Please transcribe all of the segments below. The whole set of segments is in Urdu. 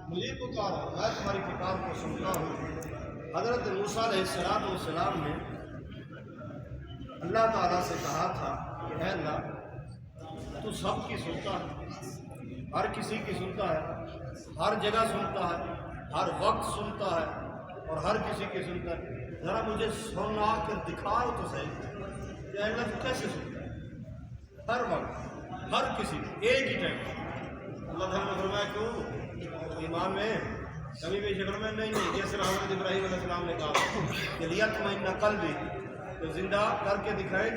مجھے پکارو میں تمہاری پکار کو سنتا ہوں۔ حضرت موسیٰ علیہ السلام نے اللہ تعالیٰ سے کہا تھا کہ اے اللہ تو سب کی سنتا ہے، ہر کسی کی سنتا ہے، ہر جگہ سنتا ہے، ہر وقت سنتا ہے اور ہر کسی کی سنتا ہے، ذرا مجھے سنا کر دکھاؤ تو صحیح کہ اللہ تو کیسے سنتا ہے ہر وقت ہر کسی ایک ہی ٹائم۔ اللہ تعالیٰ نے فرمایا کیوں ایمان میں کبھی بھی شکر میں نہیں، جیسے حضرت ابراہیم علیہ السلام نے کہا کہ لیطمئن قلبی، تو زندہ کر کے دکھائے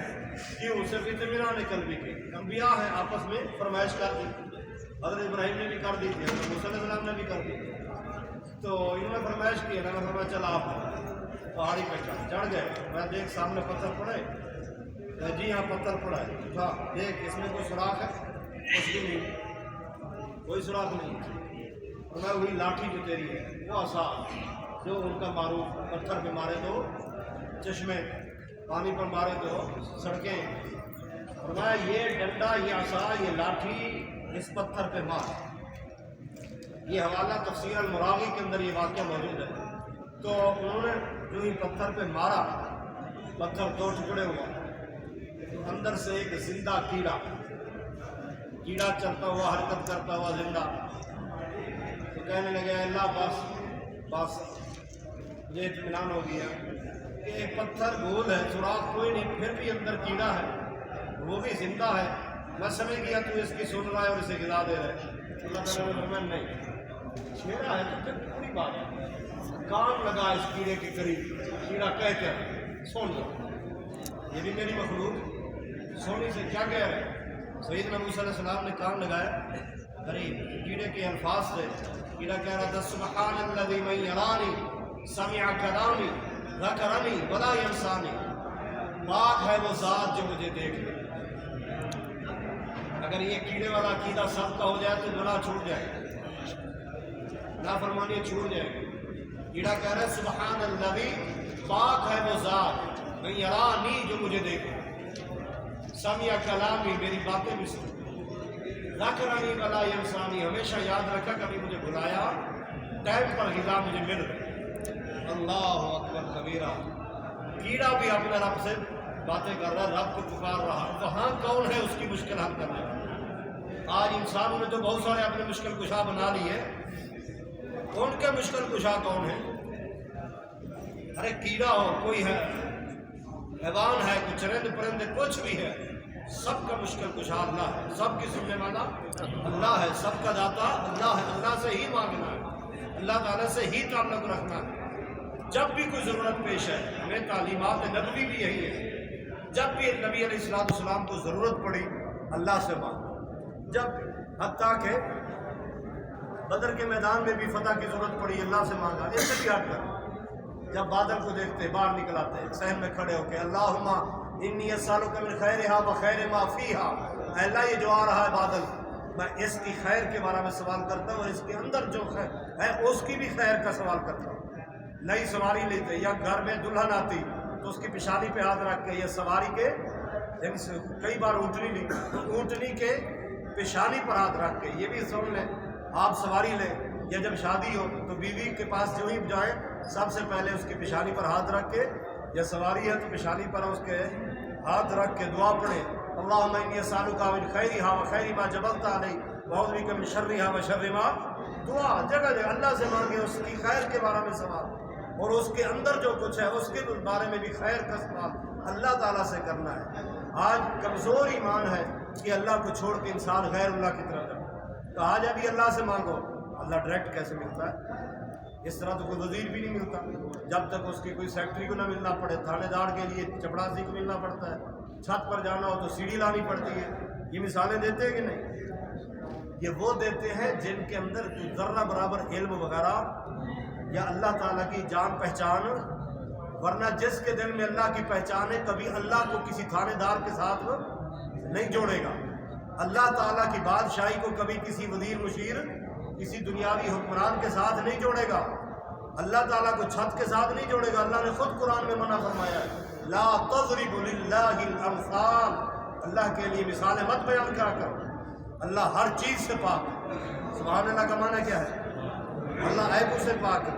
کیوں صرف اطمینان قلبی کی۔ انبیاء ہیں آپس میں فرمائش کر دی، حضرت ابراہیم نے بھی کر دی تھی، حضرت موسیٰ علیہ السلام نے بھی کر دی، تو انہوں نے فرمائش کی، اللہ نے فرمایا چل آپ پہاڑی پہ چڑھ گئے۔ میں دیکھ سامنے پتھر پڑے، جی ہاں پتھر پڑا ہے، اٹھا دیکھ اس میں کوئی سوراخ ہے؟ کچھ بھی نہیں، کوئی سوراخ نہیں۔ اور میں وہی لاٹھی جو تیری ہے وہ عصا جو ان کا معروف، پتھر پہ مارے تو چشمے، پانی پر مارے تو سڑکیں، فرمایا یہ ڈنڈا، یہ عصا، یہ لاٹھی اس پتھر پہ مار۔ یہ حوالہ تفسیر المراغی کے اندر یہ واقعہ موجود ہے۔ تو انہوں نے جو ہی پتھر پہ مارا، پتھر دو ٹکڑے ہوا، تو اندر سے ایک زندہ کیڑا چلتا ہوا، حرکت کرتا ہوا زندہ، تو کہنے لگے اللہ بس یہ اطمینان ہو گیا کہ ایک پتھر گول ہے، سوراخ کوئی نہیں، پھر بھی اندر کیڑا ہے، وہ بھی زندہ ہے، میں سمجھ گیا تو اس کی سن رہا ہے اور اسے غذا دے رہا ہے۔ اللہ تعالیٰ نے فرمایا نہیں، چھیڑا ہے تو پھر پوری بات ہے، کان لگا اس کیڑے کے قریب، کیڑا کہہ کر سن لو، یہ بھی میری مخلوق سونی سے کیا کہہ رہے ہیں۔ سیدنا موسیٰ علیہ السلام نے کان لگایا قریب، کیڑے کے الفاظ سے کیڑا کہہ رہا تھا سبحان الذی من یرانی سمع کلامی ذکرنی ولا ینسانی، پاک ہے وہ ذات جو مجھے دیکھ لے۔ اگر یہ کیڑے والا عقیدہ سب کا ہو جائے تو گناہ چھوٹ جائے، نافرمانی چھوٹ جائے گی۔ کیڑا کہہ رہا ہے سبحان الذی، پاک ہے وہ ذات، من یرانی جو مجھے دیکھے، سمع کلامی میری باتیں بھی سن، ذکرنی ولا ینسانی ہمیشہ یاد رکھا، کبھی مجھے بلایا، ٹائم پر غذا مجھے مل رہی۔ اللہ اکبر کبیرہ، کیڑا بھی اپنے رب سے باتیں کر رہا، رب کو پکار رہا، وہاں کون ہے اس کی مشکل حل کرنے والا؟ آج انسانوں نے تو بہت سارے اپنے مشکل کشا بنا لیے، ان کے مشکل کشا کون ہے؟ ارے کیڑا ہو، کوئی ہے، حیوان ہے، کوئی چرند پرند، کچھ بھی ہے، سب کا مشکل کشا اللہ ہے، سب کی سننے والا اللہ ہے، سب کا داتا اللہ ہے، اللہ سے ہی مانگنا ہے، اللہ تعالیٰ سے ہی تعلق رکھنا ہے۔ جب بھی کوئی ضرورت پیش ہے، ہمیں تعلیمات نبوی بھی یہی ہے، جب بھی نبی علیہ السلام کو ضرورت پڑی اللہ سے مانگو، جب حتیٰ کہ بدر کے میدان میں بھی فتح کی ضرورت پڑی اللہ سے مانگا، اس سے بھی ہٹ کر جب بادل کو دیکھتے باہر نکل آتے صحن میں کھڑے ہو کے اللہم انی اسالک من خیرہا و خیر ما فیہا، اے اللہ یہ جو آ رہا ہے بادل، میں اس کی خیر کے بارے میں سوال کرتا ہوں اور اس کے اندر جو خیر ہے اس کی بھی خیر کا سوال کرتا ہوں۔ نئی سواری لیتے یا گھر میں دلہن آتی تو اس کی پیشانی پہ ہاتھ رکھ کے یا سواری کے، کئی بار اونٹنی لی تو اونٹنی کے پیشانی پر ہاتھ رکھ کے، یہ بھی سن لیں آپ سواری لیں، یا جب شادی ہو تو بیوی کے پاس جو ہی جائیں سب سے پہلے اس کی پیشانی پر ہاتھ رکھ کے، یا سواری ہے تو پیشانی پر اس کے ہاتھ رکھ کے دعا پڑھیں اللہم انی اسالک من خیرہا و خیر ما جبلت علیہ واعوذ بک من شرہا و شر ما، دعا جگہ جگہ اللہ سے مانگے، اس کی خیر کے بارے میں سوال، اور اس کے اندر جو کچھ ہے اس کے بارے میں بھی خیر کا سوال اللہ تعالیٰ سے کرنا ہے۔ آج کمزور ایمان ہے کہ اللہ کو چھوڑ کے انسان غیر اللہ کی طرف جائے، تو آج ابھی اللہ سے مانگو، اللہ ڈائریکٹ کیسے ملتا ہے؟ اس طرح تو کوئی وزیر بھی نہیں ملتا، جب تک اس کی کوئی سیکٹری کو نہ ملنا پڑے، تھانے دار کے لیے چپڑاسی کو ملنا پڑتا ہے، چھت پر جانا ہو تو سیڑھی لانی پڑتی ہے۔ یہ مثالیں دیتے ہیں کہ نہیں؟ یہ وہ دیتے ہیں جن کے اندر ذرہ برابر علم وغیرہ یا اللہ تعالیٰ کی جان پہچان، ورنہ جس کے دل میں اللہ کی پہچان ہے کبھی اللہ کو کسی تھانے دار کے ساتھ نہیں جوڑے گا، اللہ تعالیٰ کی بادشاہی کو کبھی کسی وزیر مشیر، کسی دنیاوی حکمران کے ساتھ نہیں جوڑے گا، اللہ تعالیٰ کو چھت کے ساتھ نہیں جوڑے گا۔ اللہ نے خود قرآن میں منع فرمایا ہے لا تضربوا للہ الامثال، اللہ کے لیے مثالیں مت بیان کیا کرو، اللہ ہر چیز سے پاک ہے، سبحان اللہ کا معنی کیا ہے؟ اللہ عیبوں سے پاک ہے،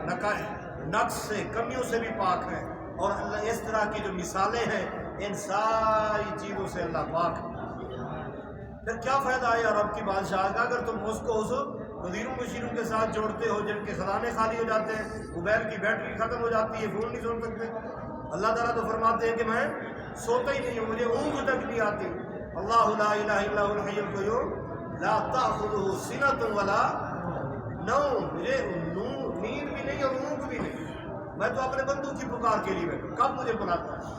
نقص سے، کمیوں سے بھی پاک ہے، اور اللہ اس طرح کی جو مثالیں ہیں ان ساری چیزوں سے اللہ پاک ہے۔ پھر کیا فائدہ آیا رب کی بادشاہ کا اگر تم اس کو اس وزیروں مشیروں کے ساتھ جوڑتے ہو جن کے خزانے خالی ہو جاتے ہیں، موبائل کی بیٹری ختم ہو جاتی ہے، فون نہیں سن سکتے۔ اللہ تعالیٰ تو فرماتے ہیں کہ میں سوتا ہی نہیں ہوں، مجھے اونگ تک نہیں آتی۔ اللہ لا الہ الا هو الحی القیوم لا تأخذہ سنۃ ولا نوم، مجھے نیند بھی نہیں اور اونگ بھی نہیں، میں تو اپنے بندوں کی پکار کے لیے بیٹھوں، کب مجھے بلاتا ہے۔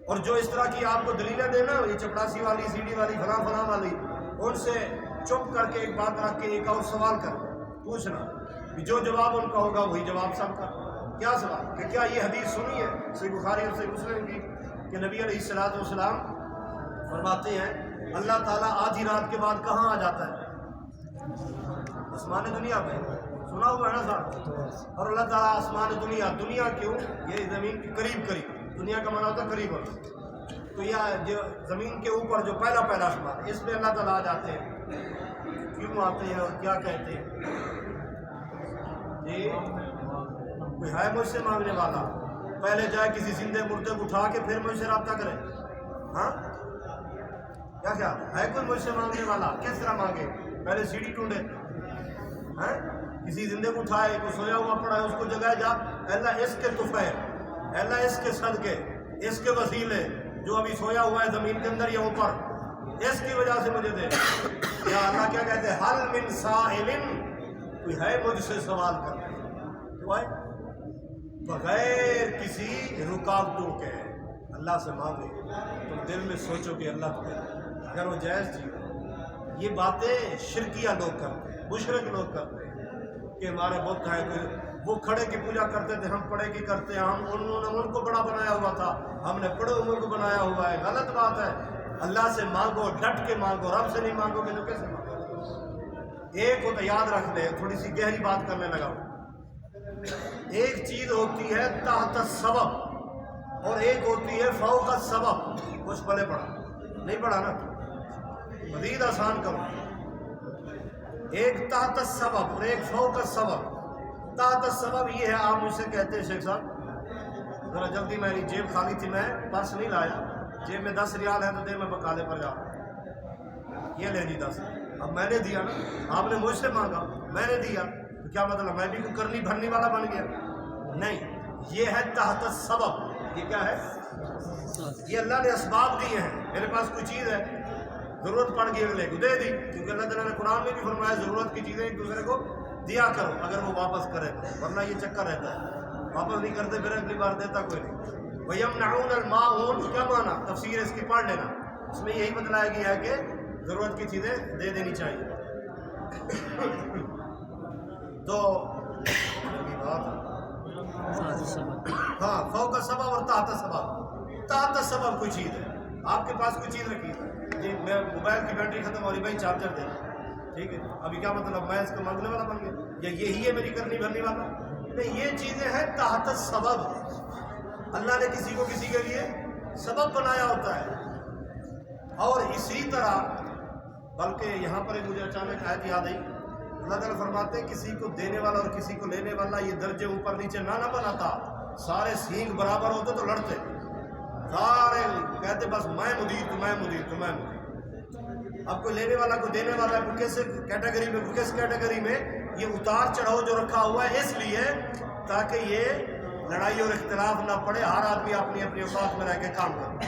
اور جو اس طرح کی آپ کو دلیلیں دینا، یہ چپڑاسی والی، سی ڈی والی، فلاں فلاں والی، ان سے چپ کر کے ایک بات رکھ کے ایک اور سوال کر پوچھنا، جو جواب ان کا ہوگا وہی جواب سب کا۔ کیا سوال کہ کیا یہ حدیث سنی ہے صحیح بخاری اور صحیح مسلم کی کہ نبی علیہ الصلوۃ والسلام فرماتے ہیں اللہ تعالیٰ آدھی رات کے بعد کہاں آ جاتا ہے؟ آسمان دنیا پہ، سنا ہوا ہے نا صاحب؟ اور اللہ تعالیٰ آسمان دنیا کیوں؟ یہ زمین کے قریب، دنیا کا معنی ہوتا ہے قریب، تو یہ جو زمین کے اوپر جو پہلا آسمان ہے اس میں اللہ تعالیٰ آ جاتے ہیں۔ کیوں آتے ہیں اور کیا کہتے ہیں؟ جی کوئی ہے مجھ سے مانگنے والا؟ پہلے جائے کسی زندے مردے کو اٹھا کے پھر مجھ سے رابطہ کرے؟ ہاں کیا خیال ہے کوئی مجھ سے مانگنے والا؟ کس طرح مانگے؟ پہلے سیڑھی ٹونڈے، کسی زندے کو اٹھائے، کوئی سویا ہوا پڑا ہے اس کو جگائے، جا اللہ اس کے طفیل، اللہ اس کے صدقے، اس کے وسیلے جو ابھی سویا ہوا ہے زمین کے اندر یا اوپر، اس کی وجہ سے مجھے دے۔ یا اللہ کیا کہتے ہیں؟ حل من سائل، کوئی ہے مجھ سے سوال کرنے بغیر کسی رکاوٹوں کے اللہ سے مانگے، تم دل میں سوچو کہ اللہ تمہیں اگر وہ جائز چیز۔ یہ باتیں شرکیہ لوگ کرتے ہیں، مشرک لوگ کرتے ہیں کہ ہمارے بت ہیں، وہ کھڑے کی پوجا کرتے تھے، ہم پڑے کی کرتے ہیں، انہوں نے ان کو بڑا بنایا ہوا تھا، ہم نے پڑے عمر کو بنایا ہوا ہے۔ غلط بات ہے، اللہ سے مانگو، ڈٹ کے مانگو، رب سے نہیں مانگو گے تو کیسے مانگو؟ ایک کو تو یاد رکھ لے، تھوڑی سی گہری بات کرنے لگا، ایک چیز ہوتی ہے تحت السبب اور ایک ہوتی ہے فوق السبب۔ کچھ پہلے پڑھا نہیں پڑھا نا، مزید آسان کرو۔ ایک تحت السبب اور ایک فوق السبب۔ تحت السبب یہ ہے، آپ مجھ سے کہتے ہیں شیخ صاحب ذرا جلدی، میری جیب خالی تھی، میں پرس نہیں لایا، جیب میں 10 ریال ہے تو دے، میں بکالے پر جا، یہ لے دی 10، اب میں نے دیا نا، آپ نے مجھ سے مانگا، میں نے دیا، تو کیا مطلب میں بھی کوئی کرنی بھرنی والا بن گیا؟ نہیں، یہ ہے تحت السبب۔ یہ کیا ہے؟ یہ اللہ نے اسباب دیے ہیں۔ میرے پاس کوئی چیز ہے، ضرورت پڑ گئی اگلے کو دے دی، کیونکہ اللہ تعالیٰ نے قرآن میں بھی فرمایا ضرورت کی چیزیں ایک دوسرے کو دیا کرو اگر وہ واپس کرے، ورنہ یہ چکر رہتا ہے، واپس نہیں کرتے پھر اگلی بار دیتا کوئی نہیں۔ وَيَمْنَعُونَ الْمَاعُونَ، کیا مانا؟ تفسیر اس کی پڑھ لینا، اس میں یہی بتلایا گیا ہے کہ ضرورت کی چیزیں دے دینی چاہیے۔ تو ہاں، فوق السبب اور تحت السبب۔ تحت السبب کوئی چیز ہے، آپ کے پاس کوئی چیز رکھی ہے، جی میں موبائل کی بیٹری ختم ہو رہی، بھائی چارجر دے، ٹھیک ہے، ابھی کیا مطلب میں اس کو مانگنے والا بن گیا یا یہی ہے میری کرنی بھرنی والا؟ نہیں، یہ چیزیں ہیں تحت السبب۔ اللہ نے کسی کو کسی کے لیے سبب بنایا ہوتا ہے۔ اور اسی طرح بلکہ یہاں پر مجھے اچانک آیت یاد آئی، اللہ تعالیٰ فرماتے ہیں کسی کو دینے والا اور کسی کو لینے والا یہ درجے اوپر نیچے نہ بناتا، سارے سینگ برابر ہوتے تو لڑتے، سارے کہتے بس میں مدیر تو میں مدیر تو میں مدیر۔ اب کوئی لینے والا کوئی دینے والا کوئی کس کیٹیگری میں کوئی کس کیٹیگری میں، یہ اتار چڑھاؤ جو رکھا ہوا ہے اس لیے تاکہ یہ لڑائی اور اختلاف نہ پڑے، ہر آدمی اپنی اپنی اوقات میں رہ کے کام کرے۔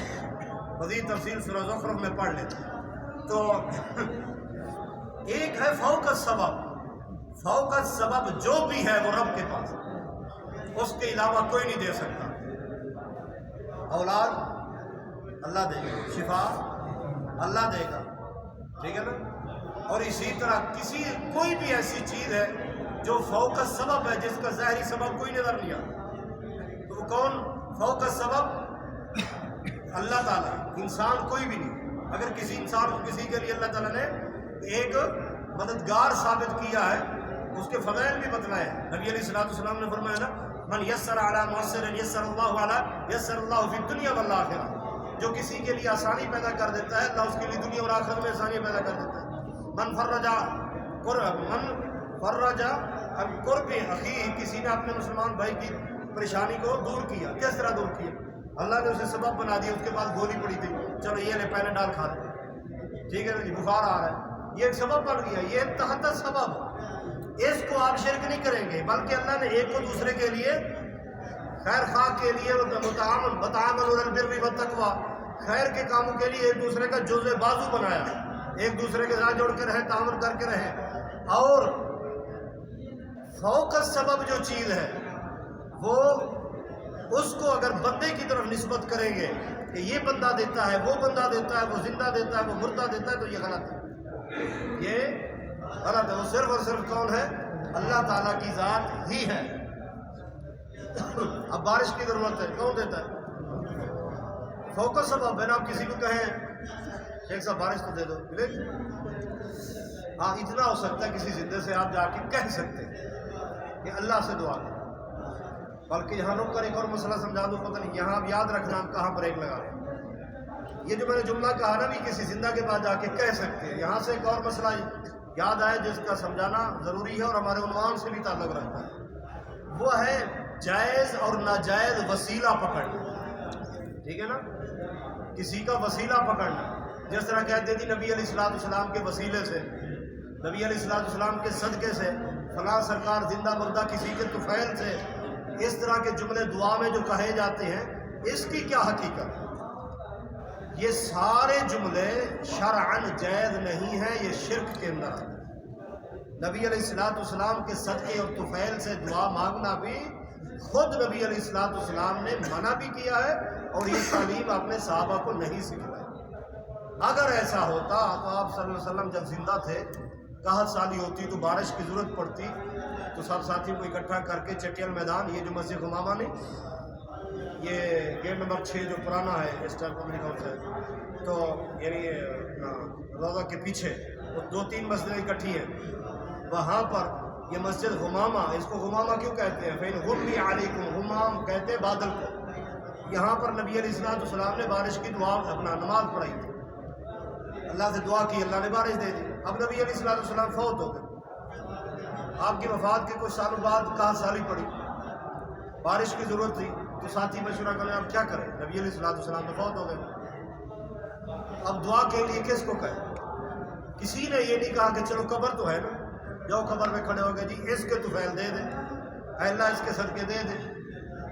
مزید تفصیل سورہ زخرف میں پڑھ لیتے ہیں۔ تو ایک ہے فوق السبب، فوق السبب جو بھی ہے وہ رب کے پاس، اس کے علاوہ کوئی نہیں دے سکتا۔ اولاد اللہ دے گا، شفا اللہ دے گا، ٹھیک ہے نا؟ اور اسی طرح کوئی بھی ایسی چیز ہے جو فوق السبب ہے، جس کا ظاہری سبب کوئی نظر نہیں آتا، تو وہ کون فوق السبب؟ اللہ تعالیٰ، انسان کوئی بھی نہیں۔ اگر کسی انسان کو کسی کے لیے اللہ تعالیٰ نے ایک مددگار ثابت کیا ہے، اس کے فضائل بھی بتلائے ہیں۔ نبی علیہ الصلوۃ والسلام نے فرمایا نا، من یسر علی معسر یسر اللہ فی الدنیا والآخرہ، جو کسی کے لیے آسانی پیدا کر دیتا ہے اللہ اس کے لیے دنیا اور آخرت میں آسانی پیدا کر دیتا ہے۔ من فرج من فرج عن قرب اخی، کسی نے اپنے مسلمان بھائی کی پریشانی کو دور کیا. کس طرح دور کیا؟ اللہ نے اسے سبب بنا دیا. اس کے بعد گولی پڑی تھی، چلو یہ لے پیناڈول کھا لے، ٹھیک ہے نا جی، بخار آ رہا ہے، یہ ایک سبب بن گیا. یہ تحت سبب، اس کو آپ شرک نہیں کریں گے، بلکہ اللہ نے ایک کو دوسرے کے لیے خیر خواہ کے لیے بتعاونوا علی البر والتقوی، خیر کے کاموں کے لیے ایک دوسرے کا جزء بازو بنایا، ایک دوسرے کے ساتھ جوڑ کے رہیں، تعاون کر کے رہیں. اور فوق السبب جو چیز ہے وہ اس کو اگر بندے کی طرف نسبت کریں گے کہ یہ بندہ دیتا ہے، وہ بندہ دیتا ہے، وہ زندہ دیتا ہے، وہ مردہ دیتا ہے، تو یہ غلط ہے، یہ غلط ہے. وہ صرف اور صرف کون ہے؟ اللہ تعالیٰ کی ذات ہی ہے. اب بارش کی ضرورت ہے، کون دیتا ہے؟ فوق السبب ہے نا. آپ کسی کو کہیں شیخ صاحب بارش تو دے دو، ملے گی؟ ہاں اتنا ہو سکتا ہے کسی زندے سے آپ جا کے کہہ سکتے ہیں کہ اللہ سے دعا کریں. بلکہ یہاں رک کر ایک اور مسئلہ سمجھا دوں، پتہ نہیں یہاں اب یاد رکھنا ہم کہاں بریک لگا رہے ہیں. یہ جو میں نے جملہ کہا نا بھی کسی زندہ کے پاس جا کے کہہ سکتے ہیں، یہاں سے ایک اور مسئلہ یاد آئے جس کا سمجھانا ضروری ہے اور ہمارے عنوان سے بھی تعلق رکھتا ہے. وہ ہے جائز اور ناجائز وسیلہ پکڑنا. ٹھیک ہے نا؟ کسی کا وسیلہ پکڑنا، جس طرح کہتے تھے نبی علیہ السلام کے وسیلے سے، نبی علیہ السلام کے صدقے سے فلاں سرکار زندہ مردہ کسی کے طفیل سے، اس طرح کے جملے دعا میں جو کہے جاتے ہیں، اس کی کیا حقیقت؟ یہ سارے جملے شرعاً جائز نہیں ہیں، یہ شرک کے اندر ہے. نبی علیہ السلام کے صدقے اور طفیل سے دعا مانگنا بھی خود نبی علیہ السلام نے منع بھی کیا ہے، اور یہ تعلیم اپنے صحابہ کو نہیں سکھلائی. اگر ایسا ہوتا تو آپ صلی اللہ علیہ وسلم جب زندہ تھے، قحط سالی ہوتی تو بارش کی ضرورت پڑتی تو سب ساتھیوں کو اکٹھا کر کے چٹیل میدان، یہ جو مسجد غمامہ نہیں، یہ گیٹ نمبر 6 جو پرانا ہے اس ٹائم پبلک ہاؤس ہے، تو یعنی روضہ کے پیچھے وہ 2-3 مسجدیں اکٹھی ہیں، وہاں پر یہ مسجد غمامہ، اس کو غمامہ کیوں کہتے ہیں؟ فَإِنْ غُمِّ عَلَيْكُمْ، غمام کہتے ہیں بادل کو. یہاں پر نبی علیہ السلام نے بارش کی دعا اپنا نماز پڑھائی تھی، اللہ سے دعا کی، اللہ نے بارش دے دی. اب نبی علیہ السلام فوت ہو گئے، آپ کی وفات کے کچھ سالوں بعد قحط سالی پڑی، بارش کی ضرورت تھی، تو ساتھی مشورہ کریں اب کیا کریں؟ نبی علیہ السلام تو فوت ہو گئے. اب دعا کے لیے کس کو کہیں؟ کسی نے یہ نہیں کہا کہ چلو قبر تو ہے نا، جاؤ قبر میں کھڑے ہو گئے جی اس کے طفیل دے دیں، اے اللہ اس کے صدقے دے دیں.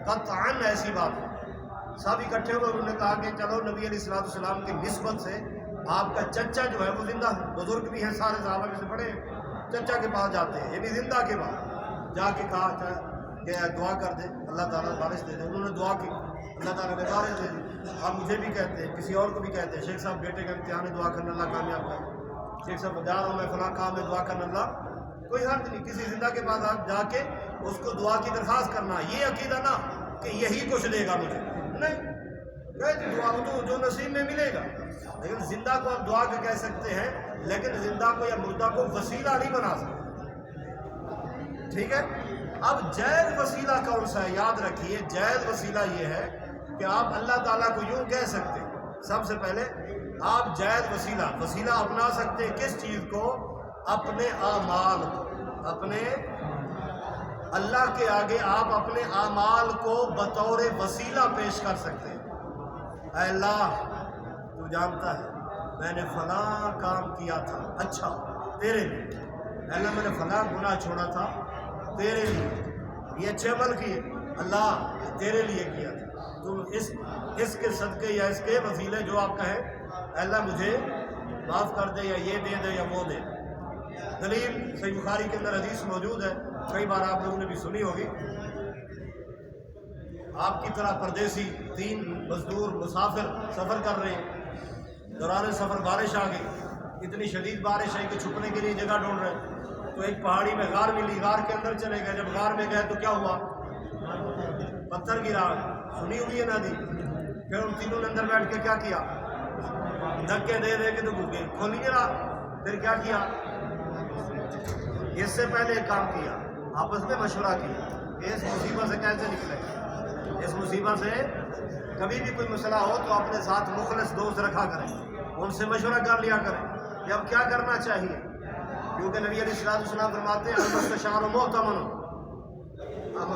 قطعاً ایسی بات ہے. سب اکٹھے ہوئے، انہوں نے کہا کہ چلو نبی علیہ السلام کی نسبت سے آپ کا چچا جو ہے وہ زندہ ہے، بزرگ بھی ہیں، سارے صحابہ میں سے بڑے ہیں، چچا کے پاس جاتے ہیں، یہ بھی زندہ کے بعد جا کے کہا کہ دعا کر دے، اللہ تعالیٰ بارش دے دے. انہوں نے دعا کی، اللہ تعالیٰ نے بارش دے دی. آپ مجھے بھی کہتے ہیں، کسی اور کو بھی کہتے ہیں، شیخ صاحب بیٹے کا امتحان ہے، دعا کرنا اللہ کامیاب کر. شیخ صاحب جا رہا ہوں میں فلاں کام میں، دعا کرنا اللہ. کوئی حرج نہیں، کسی زندہ کے پاس آپ جا کے اس کو دعا کی درخواست کرنا. یہ عقیدہ نہ کہ یہی کچھ دے گا مجھے، نہیں، دعا تو جو نصیب میں ملے گا. لیکن زندہ کو آپ دعا کے کہہ سکتے ہیں، لیکن زندہ کو یا مردہ کو وسیلہ نہیں بنا سکتے. ٹھیک ہے؟ اب جائز وسیلہ کون سا ہے؟ یاد رکھیے، جائز وسیلہ یہ ہے کہ آپ اللہ تعالیٰ کو یوں کہہ سکتے ہیں. سب سے پہلے آپ جائز وسیلہ اپنا سکتے ہیں. کس چیز کو؟ اپنے اعمال کو. اپنے اللہ کے آگے آپ اپنے اعمال کو بطور وسیلہ پیش کر سکتے ہیں. اے اللہ تو جانتا ہے میں نے فلاں کام کیا تھا، اچھا تیرے لیے. اے اللہ میں نے فلاں گناہ چھوڑا تھا تیرے لیے، یہ اچھے عمل کیے اللہ تیرے لیے کیا تھا. تم اس کے صدقے یا اس کے وسیلے جو آپ کہیں اے اللہ مجھے معاف کر دے، یا یہ دے دے یا وہ دے. دلیل صحیح بخاری کے اندر حدیث موجود ہے، کئی بار آپ لوگوں نے بھی سنی ہوگی. آپ کی طرح پردیسی 3 مزدور مسافر سفر کر رہے ہیں، دوران سفر بارش آ گئی، اتنی شدید بارش ہے کہ چھپنے کے لیے جگہ ڈھونڈ رہے ہیں. تو ایک پہاڑی میں غار ملی، غار کے اندر چلے گئے. جب غار میں گئے تو کیا ہوا؟ پتھر گرا. سنی ہوئی ہے ندی. پھر ان تینوں نے اندر بیٹھ کے کیا کیا؟ دھکے دے دے کے تو کھول نہیں رہا. پھر کیا کیا؟ اس سے پہلے ایک کام کیا، آپس میں مشورہ کیا اس مصیبت سے کیسے نکلے. اس مصیبت سے کبھی بھی کوئی مسئلہ ہو تو اپنے ساتھ مخلص دوست رکھا کریں، ان سے مشورہ کر لیا کریں کہ اب کیا کرنا چاہیے. کیونکہ نبی علیہ السلام فرماتے ہیں المستشار مؤتمن،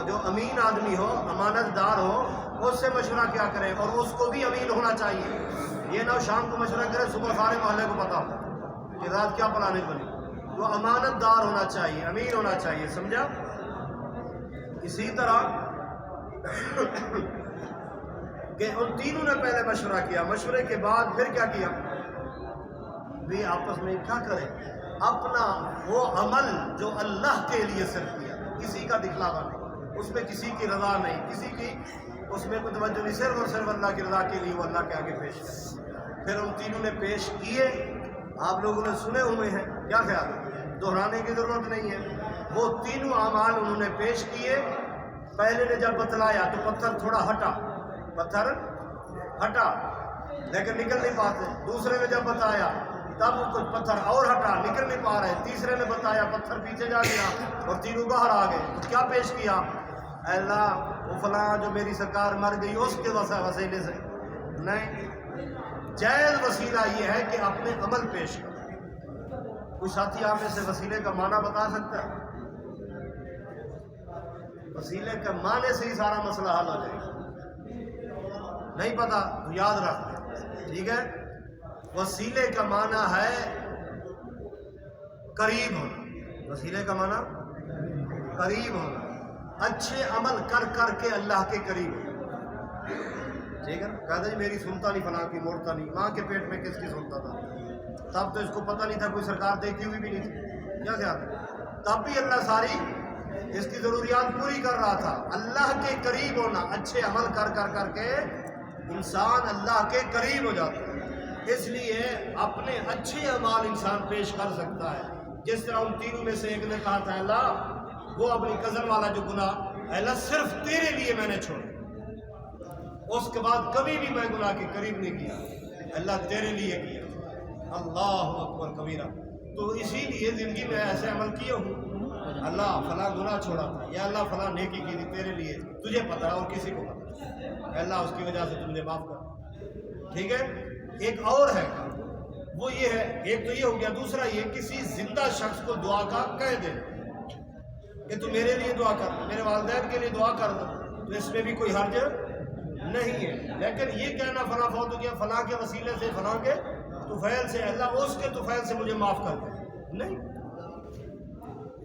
جو امین آدمی ہو، امانت دار ہو، اس سے مشورہ کیا کرے، اور اس کو بھی امین ہونا چاہیے۔ یہ نہ شام کو مشورہ کرے، صبح سارے محلے کو پتا ہو کہ رات کیا پلاننگ بنی۔ وہ امانت دار ہونا چاہیے، امین ہونا چاہیے، سمجھا؟ اسی طرح کہ ان تینوں نے پہلے مشورہ کیا، مشورے کے بعد پھر کیا کیا؟ بھی آپس میں کیا کریں؟ اپنا وہ عمل جو اللہ کے لیے صرف کیا، کسی کا دکھلاوا نہیں، اس میں کسی کی رضا نہیں، کسی کی اس میں کوئی توجہ نہیں، صرف اور صرف اللہ کی رضا کے لیے وہ اللہ کے آگے پیش کرے۔ پھر ان تینوں نے پیش کیے، آپ لوگوں نے سنے ہوئے ہیں، کیا خیال ہے؟ دہرانے کی ضرورت نہیں ہے۔ وہ تینوں اعمال انہوں نے پیش کیے۔ پہلے نے جب بتلایا تو پتھر تھوڑا ہٹا، پتھر ہٹا لیکن نکل نہیں پاتے۔ دوسرے نے جب بتایا تب کچھ پتھر اور ہٹا، نکل نہیں پا رہے۔ تیسرے نے بتایا، پتھر پیچھے جا گیا اور تینوں باہر آ گئے۔ تو کیا پیش کیا؟ اے اللہ وہ فلاں جو میری سرکار مر گئی اس کے وسیلے سے نہیں، جائز وسیلہ یہ ہے کہ اپنے عمل پیش کرو۔ کوئی ساتھی آپ میں سے وسیلے کا معنی بتا سکتا ہے؟ وسیلے کے معنی سے ہی سارا مسئلہ حل ہو جائے گا۔ نہیں پتا تو یاد رکھ لیں، ٹھیک ہے؟ وسیلے کا معنی ہے قریب ہونا۔ وسیلے کا معنی قریب ہونا، اچھے عمل کر کر کے اللہ کے قریب ہونا، ٹھیک ہے؟ کہتا جی میری سنتا نہیں، فلاں کی موڑتا نہیں، ماں کے پیٹ میں کس کی سنتا تھا؟ تب تو اس کو پتہ نہیں تھا، کوئی سرکار دیکھی ہوئی بھی نہیں تھی، کیا خیال ہے؟ تب بھی اللہ ساری اس کی ضروریات پوری کر رہا تھا۔ اللہ کے قریب ہونا، اچھے عمل کر کر کر کے انسان اللہ کے قریب ہو جاتا ہے۔ اس لیے اپنے اچھے اعمال انسان پیش کر سکتا ہے، جس طرح ان تینوں میں سے ایک نے کہا تھا اللہ وہ اپنی کزن والا جو گناہ، اللہ صرف تیرے لیے میں نے چھوڑا، اس کے بعد کبھی بھی میں گناہ کے قریب نہیں کیا، اللہ تیرے لیے کیا۔ اللہ اکبر کبیرہ۔ تو اسی لیے زندگی میں ایسے عمل کیے ہوں، اللہ فلاں گناہ چھوڑا تھا، یا اللہ فلاں نیکی کی تھی تیرے لیے، تجھے پتہ ہے اور کسی کو پتہ ہے، اللہ اس کی وجہ سے تم نے معاف کر، ٹھیک ہے؟ ایک اور ہے، وہ یہ ہے، ایک تو یہ ہو گیا، دوسرا یہ کسی زندہ شخص کو دعا کا کہہ دے کہ تو میرے لیے دعا کر، میرے والدین کے لیے دعا کر دو، تو اس میں بھی کوئی حرج نہیں ہے۔ لیکن یہ کہنا فلاں فوت ہو گیا، فلاں کے وسیلے سے، فلاں کے طفیل سے، اللہ اس کے طفیل سے مجھے معاف کر دے، نہیں،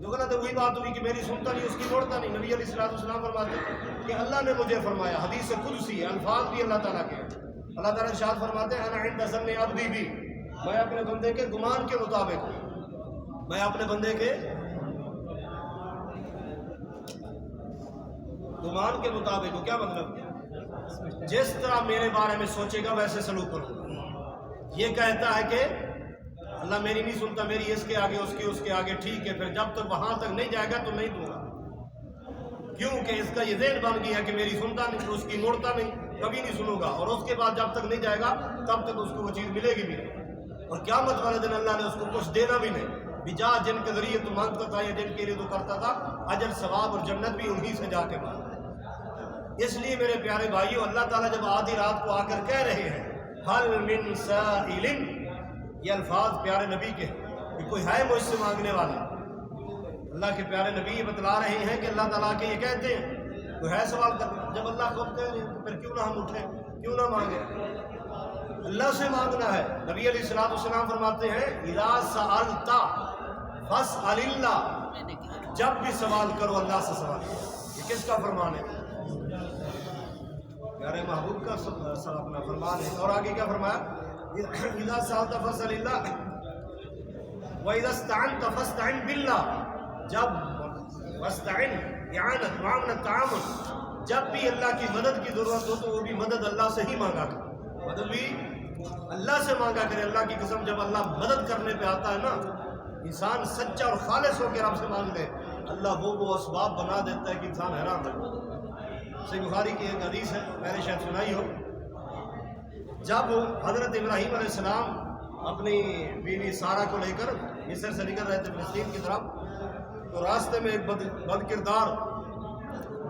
جو غلط ہے۔ وہی بات ہوئی کہ میری سنتا نہیں، اس کی موڑتا نہیں۔ نبی علیہ السلام فرماتے ہیں کہ اللہ نے مجھے فرمایا، حدیث قدسی، الفاظ بھی اللہ تعالیٰ کے ہیں، اللہ تعالیٰ ارشاد فرماتے ہیں انا عند ظن عبدی بھی، میں اپنے بندے کے گمان کے مطابق ہوں، میں اپنے بندے کے گمان کے مطابق ہوں۔ کیا مطلب؟ جس طرح میرے بارے میں سوچے گا ویسے سلوک کروں۔ یہ کہتا ہے کہ اللہ میری نہیں سنتا، میری اس کے آگے، اس کے آگے، ٹھیک ہے، پھر جب تک وہاں تک نہیں جائے گا تو نہیں دوں گا، کیونکہ اس کا یہ ذہن بن گیا کہ میری سنتا نہیں، اس کی موڑتا نہیں، کبھی نہیں سنوں گا، اور اس کے بعد جب تک نہیں جائے گا تب تک اس کو وہ چیز ملے گی بھی نہیں، اور قیامت والے دن اللہ نے اس کو کچھ دینا بھی نہیں۔ بجا جن کے ذریعے تو مانگتا تھا یا جن کے لیے تو کرتا تھا، اجر ثواب اور جنت بھی انہی سے جا کے مانگا۔ اس لیے میرے پیارے بھائیوں، اللہ تعالیٰ جب آدھی رات کو آ کر کہہ رہے ہیں حل من سائل، یہ الفاظ پیارے نبی کے کہ کوئی ہے مجھ سے مانگنے والا، اللہ کے پیارے نبی یہ بتلا رہے ہیں کہ اللہ تعالیٰ کے یہ کہتے ہیں کوئی ہے سوال کرنا۔ جب اللہ خود کہہ رہے ہیں تو پھر کیوں نہ ہم اٹھیں، کیوں نہ مانگیں؟ اللہ سے مانگنا ہے۔ نبی علیہ السلام فرماتے ہیں اذا سألت فاسأل اللہ، جب بھی سوال کرو اللہ سے سوال کرو۔ یہ کس کا فرمان ہے؟ پیارے محبوب کا اپنا فرمان ہے۔ اور آگے کیا فرمایا؟ اذا سألت فاسأل اللہ وَإِذَا اسْتَعَنْتَ فَاسْتَعِنْ بِاللَّهِ، جب واستعن اعانت معاونت تعاون، جب بھی اللہ کی مدد کی ضرورت ہو تو وہ بھی مدد اللہ سے ہی مانگا کرے، مدد بھی اللہ سے مانگا کرے۔ اللہ کی قسم، جب اللہ مدد کرنے پہ آتا ہے نا، انسان سچا اور خالص ہو کے رب سے مانگ لے، اللہ وہ اسباب بنا دیتا ہے کہ انسان حیران رہے۔ صحیح بخاری کی ایک حدیث ہے، میں نے شاید سنائی ہو، جب حضرت ابراہیم علیہ السلام اپنی بیوی سارہ کو لے کر مصر سے نکل رہے تھے فلسطین کی طرف، تو راستے میں ایک بد کردار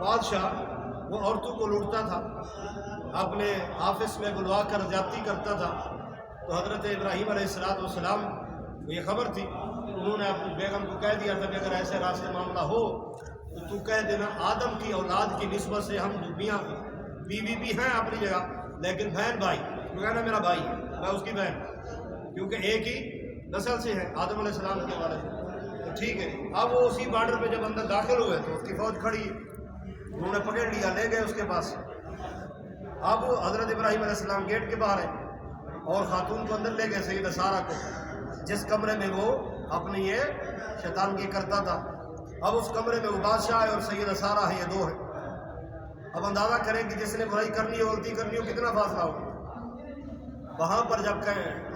بادشاہ وہ عورتوں کو لوٹتا تھا، اپنے آفس میں بلوا کر زیادتی کرتا تھا۔ تو حضرت ابراہیم علیہ السلام کو یہ خبر تھی، انہوں نے اپنی بیگم کو کہہ دیا تھا کہ اگر ایسے راستے معاملہ ہو تو کہہ دینا آدم کی اولاد کی نسبت سے ہم میاں بیوی بھی ہیں اپنی جگہ، لیکن بہن بھائی، تو کہنا میرا بھائی میں اس کی بہن، کیونکہ ایک ہی نسل سے ہے آدم علیہ السلام کے والد سے، تو ٹھیک ہے۔ اب وہ اسی بارڈر پہ جب اندر داخل ہوئے تو اس کی فوج کھڑی ہے، انہوں نے پکڑ لیا، لے گئے اس کے پاس۔ اب حضرت ابراہیم علیہ السلام گیٹ کے باہر ہے اور خاتون کو اندر لے گئے سیدہ سارہ کو، جس کمرے میں وہ اپنی یہ شیطانگی کرتا تھا۔ اب اس کمرے میں وہ بادشاہ ہے اور سیدہ سارہ ہے، یہ دو ہے۔ اب اندازہ کریں کہ جس نے برائی کرنی ہو غلطی کرنی ہو کتنا فاصلہ ہوگا۔ وہاں پر جب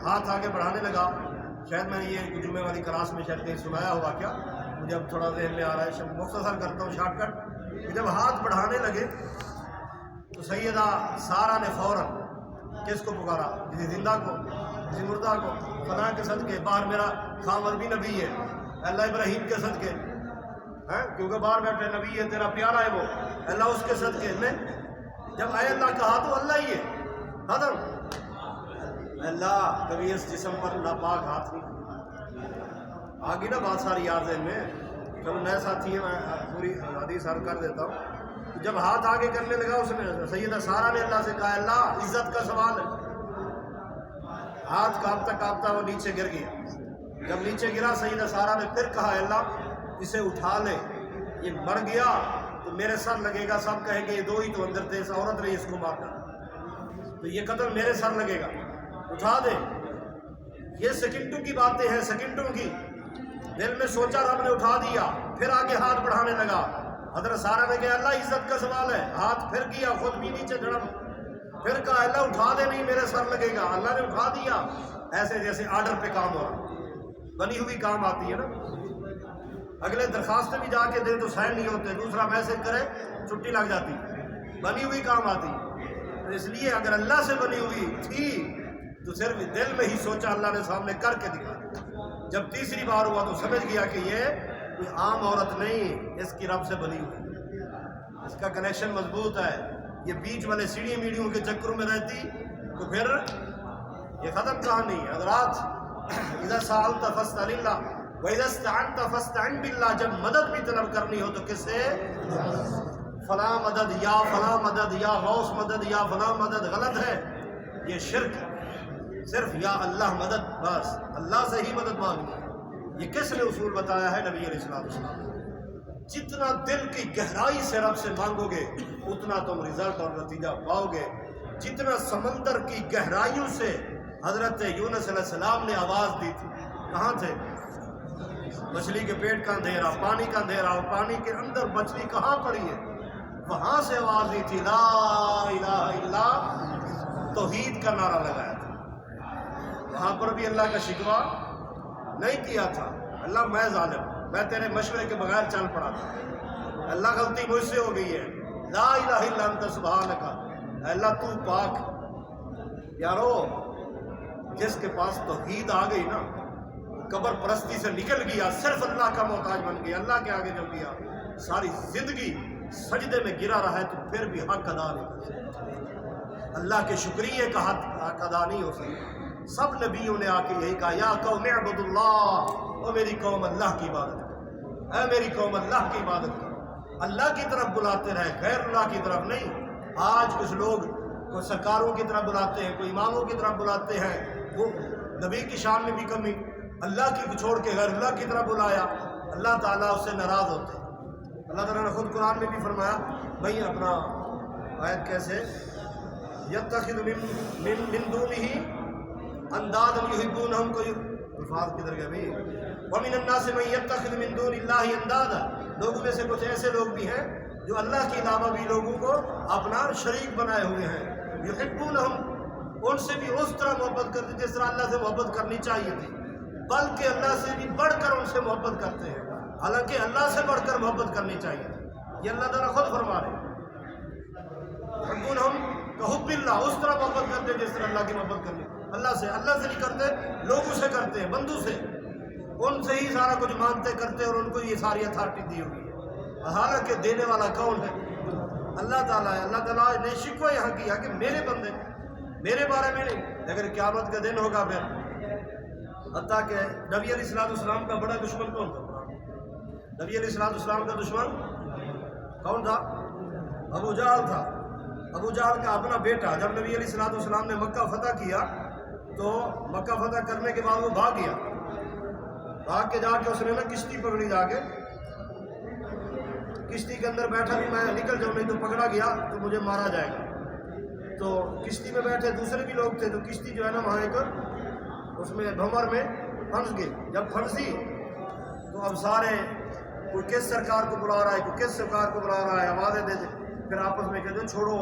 ہاتھ آگے بڑھانے لگا، شاید میں نے یہ جمعے والی کلاس میں شاید کہیں سنایا ہوا کیا، مجھے اب تھوڑا ذہن میں آ رہا ہے، مختصر کرتا ہوں شارٹ کٹ، کہ جب ہاتھ بڑھانے لگے تو سیدہ سارہ نے فوراً کس کو پکارا؟ کسی زندہ کو، کسی مردہ کو، خدا کے صدقے باہر میرا خامد بھی نبی ہے، اللہ ابراہیم کے صدقے، کیونکہ باہر بیٹھے نبی ہے، تیرا پیارا ہے وہ، اللہ اس کے صدقے میں جب اے اللہ کہا تو اللہ ہی ہے، ختم۔ اللہ کبھی اس جسم پر ناپاک ہاتھ نہیں، آگے نا بات ساری یاد ذہن میں، چلو نئے ساتھی ہیں میں پوری حدیث عرض کر دیتا ہوں۔ جب ہاتھ آگے کرنے لگا اس نے سیدہ سارہ نے اللہ سے کہا اللہ عزت کا سوال ہے، ہاتھ کانپتا کانپتا وہ نیچے گر گیا۔ جب نیچے گرا سیدہ سارہ نے پھر کہا اللہ اسے اٹھا لے، یہ مر گیا تو میرے سر لگے گا، سب کہیں گے یہ دو ہی تو اندر تھے، اس عورت نے اس کو مارا، تو یہ قتل میرے سر لگے گا، اٹھا دے۔ یہ سیکنڈوں کی باتیں ہیں، سیکنڈوں کی، دل میں سوچا رب نے اٹھا دیا، پھر آگے ہاتھ بڑھانے لگا۔ حضرت سارہ نے کہا اللہ عزت کا سوال ہے، ہاتھ پھر کیا، خود بھی نیچے دھڑم، پھر کہا اللہ اٹھا دے، نہیں میرے سر لگے گا، اللہ نے اٹھا دیا۔ ایسے جیسے آرڈر پہ کام ہو رہا، بنی ہوئی کام آتی ہے نا، اگلے درخواست بھی جا کے دے تو سائن نہیں ہوتے، دوسرا میسج کرے چھٹی لگ جاتی، بنی ہوئی کام آتی۔ تو اس لیے اگر اللہ سے بنی ہوئی تھی تو صرف دل میں ہی سوچا، اللہ نے سامنے کر کے دکھا۔ جب تیسری بار ہوا تو سمجھ گیا کہ یہ کوئی عام عورت نہیں، اس کی رب سے بنی ہوئی، اس کا کنیکشن مضبوط ہے۔ یہ بیچ والے سیڑھی میڑھیوں کے چکروں میں رہتی تو پھر یہ ختم کہانی ہے۔ حضرات اذا سألت فاسأل اللہ وَإِذَا اسْتَعَنْتَ فَاسْتَعِنْ بِاللَّهِ، جب مدد بھی طلب کرنی ہو تو کس سے؟ فلاں مدد یا فلاں مدد یا غوث مدد یا فلاں مدد، غلط ہے، یہ شرک ہے۔ صرف یا اللہ مدد، بس اللہ سے ہی مدد مانگنی ہے۔ یہ کس نے اصول بتایا ہے؟ نبی علیہ السلام۔ جتنا دل کی گہرائی سے رب سے مانگو گے اتنا تم رزلٹ اور نتیجہ پاؤ گے۔ جتنا سمندر کی گہرائیوں سے حضرت یونس علیہ السلام نے آواز دی تھی، کہاں تھے؟ مچھلی کے پیٹ کا اندھیرا، پانی کا اندھیرا، اور پانی کے اندر مچھلی کہاں پڑی ہے، وہاں سے آواز دی تھی لا الہ الا، توحید کا نعرہ لگایا تھا۔ وہاں پر بھی اللہ کا شکوہ نہیں کیا تھا، اللہ میں ظالم، میں تیرے مشورے کے بغیر چل پڑا تھا، اللہ غلطی مجھ سے ہو گئی ہے، لا الہ الا انت سبحانک، اللہ تو پاک۔ یارو جس کے پاس توحید آ گئی نا، قبر پرستی سے نکل گیا، صرف اللہ کا محتاج بن گیا، اللہ کے آگے جب گیا، ساری زندگی سجدے میں گرا رہا ہے تو پھر بھی حق ادا نہیں کر سکتا، اللہ کے شکریہ کا حق ادا نہیں ہو سکتا۔ سب نبیوں نے آ کے یہی کہا یا قوم اعبدوا اللہ، او میری قوم اللہ کی عبادت کرو، اے میری قوم اللہ کی عبادت کرو، اللہ کی طرف بلاتے رہے، غیر اللہ کی طرف نہیں۔ آج کچھ لوگ کوئی سرکاروں کی طرف بلاتے ہیں، کوئی اماموں کی طرف بلاتے ہیں، وہ نبی کی شان میں بھی کمی، اللہ کی چھوڑ کے غیر اللہ کی طرف بلایا، اللہ تعالیٰ اس سے ناراض ہوتے ہیں۔ اللہ تعالیٰ نے خود قرآن میں بھی فرمایا، بھائی اپنا آیت کیسے، یتخذ من دونہ اندادا یحبونہم، کوئی الفاظ کدھر گئے بھائی، ومن الناس من یتخذ من دون اللہ اندادا، لوگوں میں سے کچھ ایسے لوگ بھی ہیں جو اللہ کے علاوہ بھی لوگوں کو اپنا شریک بنائے ہوئے ہیں، یحبونہم، ان سے بھی اس طرح محبت کرتے جس طرح اللہ سے محبت کرنی چاہیے تھی، بلکہ اللہ سے بھی بڑھ کر ان سے محبت کرتے ہیں، حالانکہ اللہ سے بڑھ کر محبت کرنی چاہیے تھی۔ یہ اللہ تعالیٰ خود فرما رہے ہیں، یحبونہم کحب اللہ، اس طرح محبت کرتے ہیں جس طرح اللہ کی محبت کرنی، اللہ سے نہیں کرتے، لوگوں سے کرتے ہیں، بندوں سے، ان سے ہی سارا کچھ مانتے کرتے، اور ان کو یہ ساری اتھارٹی دی ہوئی ہے، حالانکہ دینے والا کون ہے؟ اللہ تعالیٰ ہے۔ اللہ تعالیٰ نے شکوہ یہاں کیا کہ میرے بندے میرے بارے میں نہیں، لیکن قیامت کا دن ہوگا پھر حتیٰ کہ نبی علیہ السلام کا بڑا دشمن کون تھا؟ نبی علیہ السلام کا دشمن کون تھا؟ ابو جہل تھا۔ ابو جہل کا اپنا بیٹا جب نبی علیہ السلام نے مکہ فتح کیا تو مکہ فتح کرنے کے بعد وہ بھاگ گیا، بھاگ کے جا کے اس نے نا کشتی پکڑی، جا کے کشتی کے اندر بیٹھا بھی میں نکل جاؤں نہیں تو پکڑا گیا تو مجھے مارا جائے گا۔ تو کشتی میں بیٹھے دوسرے بھی لوگ تھے تو کشتی جو ہے نا وہاں ایک اس میں بھنور میں پھنس گئی۔ جب پھنسی تو اب سارے کوئی کس سرکار کو بلا رہا ہے، کوئی کس سرکار کو بلا رہا ہے، آوازیں دے دے، پھر آپس میں کہتے چھوڑو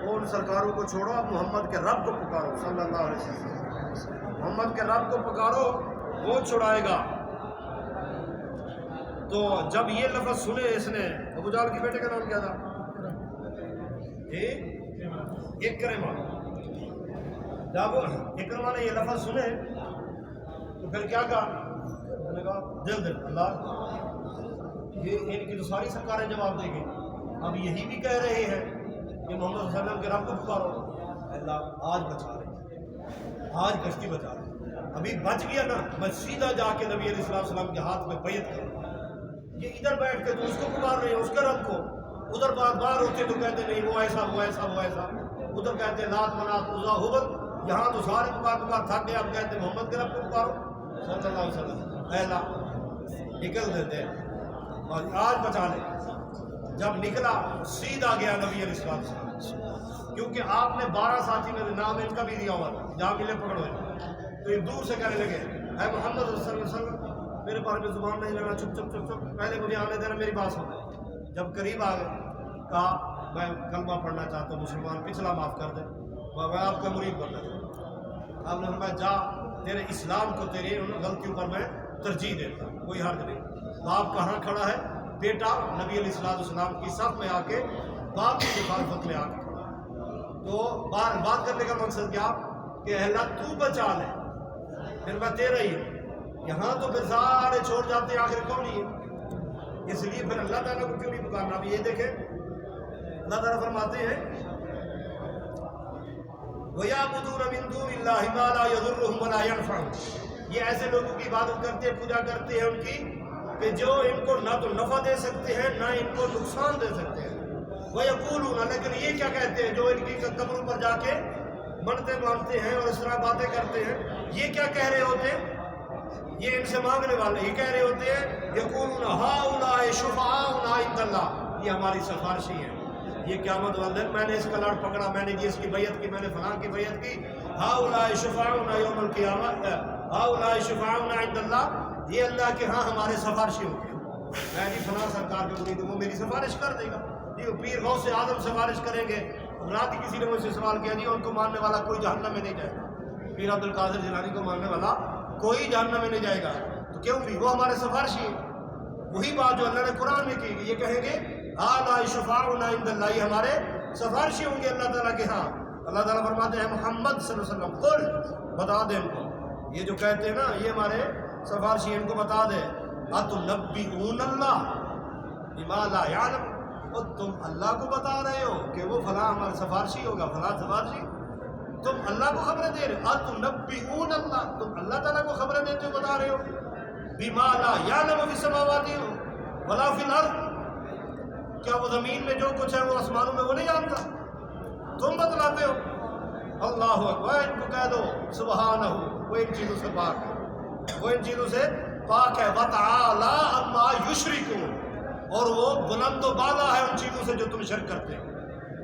ان سرکاروں کو چھوڑو، اب محمد کے رب کو پکارو صلی اللہ علیہ وسلم، محمد کے رب کو پکارو وہ چھڑائے گا۔ تو جب یہ لفظ سنے اس نے، ابو جہل کے بیٹے کا نام کیا تھا؟ اکرمہ۔ جب اکرمہ نے یہ لفظ سنے تو پھر کیا کہا؟ انہوں نے کہا دل اللہ، یہ ان کی تو ساری سرکاریں جواب دے گی، اب یہی بھی کہہ رہے ہیں کہ محمد صلی اللہ علیہ وسلم کے رب کو پکارو۔ اللہ آج بچا رہے، آج کشتی بچا رہے، ابھی بچ گیا نا، میں سیدھا جا کے نبی علیہ السلام کے ہاتھ میں بیعت کروں۔ یہ ادھر بیٹھ کے تو اس کو پکار رہے ہیں، اس کے رب کو، ادھر باہر ہوتے تو کہتے نہیں وہ ایسا وہ ایسا وہ ایسا، ادھر کہتے لات منات عزا ہبل، یہاں تو سارے پکار تھک گئے، اب کہتے محمد کے رب کو پکارو صلی اللہ علیہ وسلم۔ اے اللہ نکل دیتے اور آج بچا لے۔ جب نکلا سیدھا گیا نبی علیہ السلام، کیونکہ آپ نے 12 ساتھی میں نام ان کا بھی دیا ہوا تھا، جہاں ملے پکڑو، تو یہ دور سے کہنے لگے اے محمد صلی اللہ علیہ وسلم میرے بارے میں زبان نہیں لینا، چپ چپ چپ چپ، پہلے مجھے آنے دینا، میری بات سن۔ جب قریب آ گئے کہا میں کلمہ پڑھنا چاہتا ہوں، مسلمان پچھلا معاف کر دیں، میں آپ کا مرید بننا چاہتا ہوں۔ آپ نے فرمایا جا، تیرے اسلام کو تیری ان غلطیوں پر میں ترجیح دیتا ہوں، کوئی حرج نہیں۔ باپ کہاں کھڑا ہے؟ بیٹا نبی علیہ السلام کی صف میں آ کے باپ کی مخالفت میں آ کے کھڑا۔ تو بات کرنے کا مقصد کیا کہ اللہ تو بچا لے، پھر میں تیرا ہی ہوں۔ یہاں تو پھر سارے چھوڑ جاتے ہیں، آخر کون ہی ہے؟ اس لیے پھر اللہ تعالیٰ کو کیوں نہیں پکارنا؟ اب یہ دیکھیں اللہ تعالیٰ فرماتے ہیں وَيَعْبُدُونَ مِن دُونِ اللَّهِ مَا لَا يَضُرُّهُمْ وَلَا يَنفَعُهُمْ، یہ ایسے لوگوں کی عبادت کرتے ہیں، پوجا کرتے ہیں ان کی کہ جو ان کو نہ تو نفع دے سکتے ہیں نہ ان کو نقصان دے سکتے ہیں۔ وَيَقُولُونَ، لیکن یہ کیا کہتے ہیں جو ان کی قبروں پر جا کے منتیں مانتے ہیں اور اس طرح باتیں کرتے ہیں، یہ کیا کہہ رہے ہوتے ہیں؟ یہ ان سے مانگنے والے یہ کہہ رہے ہوتے ہیں یقولون ہؤلاء شفعاؤنا عند اللہ، یہ ہماری سفارشی ہیں، یہ قیامت والے دن میں نے اس کا لڑ پکڑا، میں نے اس کی بیعت کی، میں نے فلاں کی بیعت کی، ہؤلاء شفعاؤنا یوم القیامہ، ہؤلاء شفعاؤنا عند اللہ، یہ اللہ کے ہاں ہمارے سفارشی ہوں گے، میں جی فلاں سرکار کے مرید ہوں، وہ میری سفارش کر دے گا جی، پیر غوث اعظم سفارش کریں گے۔ رات کسی نے مجھ سے سوال کیا جی ان کو ماننے والا کوئی جہنم میں نہیں جائے گا، پیر عبد القادر جیلانی کو ماننے والا کوئی جہنم میں نہیں جائے گا، تو کیوں بھی وہ ہمارے سفارشی ہیں۔ وہی بات جو اللہ نے قرآن میں کی، یہ کہیں گے ہؤلاء شفعاؤنا عند اللہ، یہ ہمارے سفارشی ہوں گے اللہ تعالیٰ کے ہاں۔ اللہ تعالیٰ فرماتے ہیں محمد صلی اللہ علیہ وسلم قل، بتا دے ان کو، یہ جو کہتے ہیں نا یہ ہمارے سفارشی، ان کو بتا دے اتنبئون اللہ بما لا یعلم، اور تم اللہ کو بتا رہے ہو کہ وہ فلاں ہمارا سفارشی ہوگا، فلاں سفارشی، تم اللہ کو خبریں دے رہے ہو، اتنبئون اللہ، تم اللہ تعالیٰ کو خبریں دیتے ہو، بتا رہے ہو، بما لا یعلم فی السماوات ولا فی الارض، کیا وہ زمین میں جو کچھ ہے وہ آسمانوں میں وہ نہیں جانتا، تم بتلاتے ہو۔ اللہ اکبر، ان کو کہہ دو سبحانہ، وہ ان چیزوں سے پاک ہے، وہ ان چیزوں سے پاک ہے، وتعالی عما یشرکون، اور وہ بلند و بالا ہے ان چیزوں سے جو تم شرک کرتے ہو۔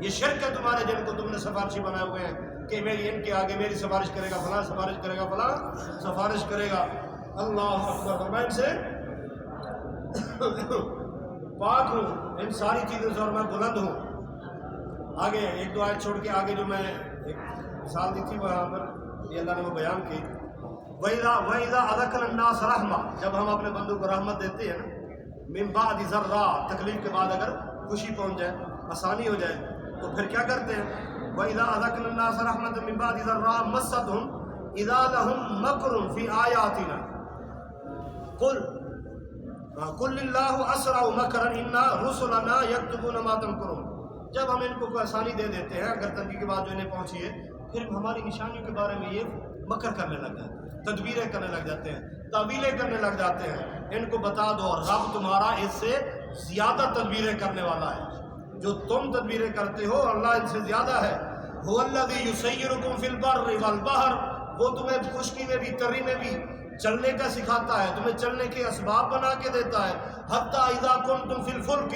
یہ شرک ہے تمہارے جن کو تم نے سفارشی بنائے ہوئے ہیں کہ میری ان کے آگے میری سفارش کرے گا، فلاں سفارش کرے گا، فلاں سفارش کرے گا۔ اللہ اکبر، میں ان سے پاک ہوں ان ساری چیزوں سے اور میں بلند ہوں۔ آگے ایک دو آیت چھوڑ کے آگے جو میں ایک مثال دی تھی وہاں پر یہ اللہ نے وہ بیان کی، وَإِذَا أَذَقْنَا النَّاسَ رَحْمَةً، جب ہم اپنے بندوں کو رحمت دیتے ہیں نا، من بعد ضراء، تکلیف کے بعد اگر خوشی پہنچ جائے، آسانی ہو جائے، تو پھر کیا کرتے ہیں؟ وَإِذَا أَذَقْنَا النَّاسَ رَحْمَةً مِّن بَعْدِ ضَرَّاءٍ مَّسَّتْهُمْ إِذَا لَهُم مَّكْرٌ فِي آيَاتِنَا قُلِ اللَّهُ أَسْرَعُ مَكْرًا إِنَّ رُسُلَنَا يَكْتُبُونَ مَا تَمْكُرُونَ، جب ہم ان کو کوئی آسانی دے دیتے ہیں، اگر تنگی کے بعد جو انہیں پہنچی ہے، پھر ہماری نشانیوں کے بارے میں یہ مکر کرنے لگ جاتے ہیں، تدبیریں کرنے لگ جاتے ہیں، تعویلیں کرنے لگ جاتے ہیں۔ ان کو بتا دو رب تمہارا اس سے زیادہ تدبیریں کرنے والا ہے، جو تم تدبیریں کرتے ہو اللہ ان سے زیادہ ہے۔ هو الذی یسیرکم فی البر والبحر، وہ تمہیں خشکی میں بھی تری میں بھی چلنے کا سکھاتا ہے، تمہیں چلنے کے اسباب بنا کے دیتا ہے۔ حتی اذا کنتم فی الفلک،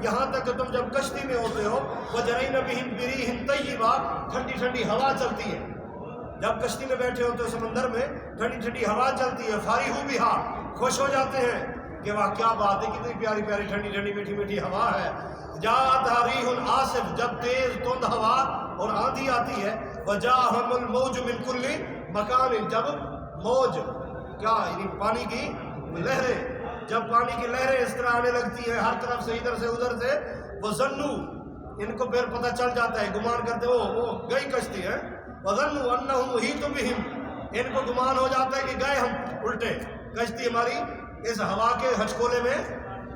یہاں تک کہ تم جب کشتی میں ہوتے ہو، وجرین بہم بریح طیبہ، ٹھنڈی ٹھنڈی ہوا چلتی ہے، جب کشتی میں بیٹھے ہوتے ہو سمندر میں ٹھنڈی ٹھنڈی ہوا چلتی ہے، فارغ بہا، خوش ہو جاتے ہیں کہ واہ کیا بات ہے، کتنی پیاری پیاری ٹھنڈی ٹھنڈی میٹھی میٹھی ہوا ہے۔ جاءت ریح عاصف، جب تیز تند ہوا اور آندھی آتی ہے، وجاءہم الموج من کل مکان، جب موج کیا یعنی پانی کی لہریں، جب پانی کی لہریں اس طرح آنے لگتی ہیں ہر طرف سے، ادھر سے ادھر سے، وہ ظنوا، ان کو پھر پتہ چل جاتا ہے، گمان کرتے وہ گئی کشتی ہے، وظنوا انہم احیط بہم، ان کو گمان ہو جاتا ہے کہ گئے ہم الٹے، کشتی ہماری اس ہوا کے ہچکولے میں